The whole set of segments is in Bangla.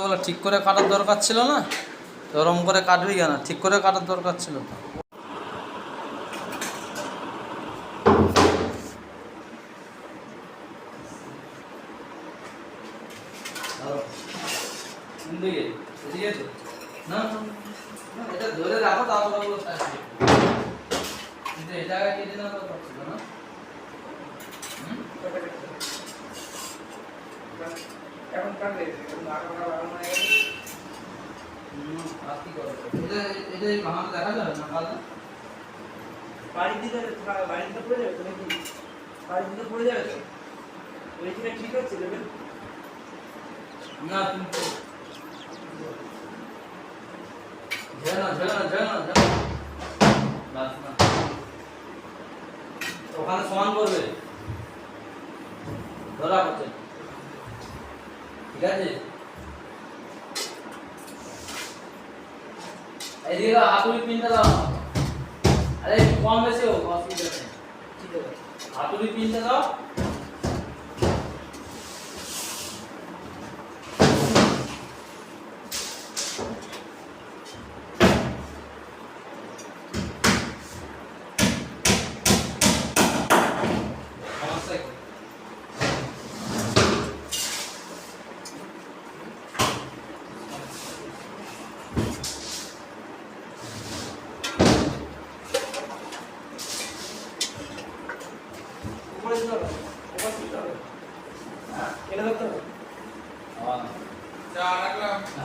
কথাগুলো ঠিক করে কাটার দরকার ছিল না, ওরম করে কাটবি কেন, ঠিক করে কাটার দরকার ছিল তো। না এটা ধরে রাখো, তারপরে ওগুলো কিন্তু এই জায়গায় কেটে নেওয়া দরকার ছিল না। এখন কাটলে এটা ভাঙানো দেখা যাবে না কাল বাড়ি দিতে পড়ে যাবে তো নাকি? বাড়ি দিতে পড়ে যাবে তো ওইখানে ঠিক আছে দেবেন না। কিন্তু ওখানে সমান করবে, ধরা করছে, ঠিক আছে? এদিকে হাতুড়ি পিনটা দাও, আরে একটু কম বেশি হোক অসুবিধা নেই, ঠিক আছে? হাতুড়ি পিনটা দাও।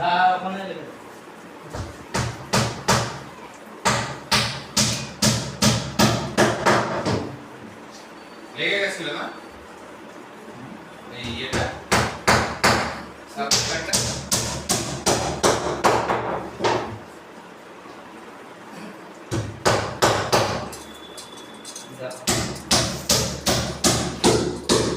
হ্যাঁ ওখানে লেগে গেছিল না এই এটা যা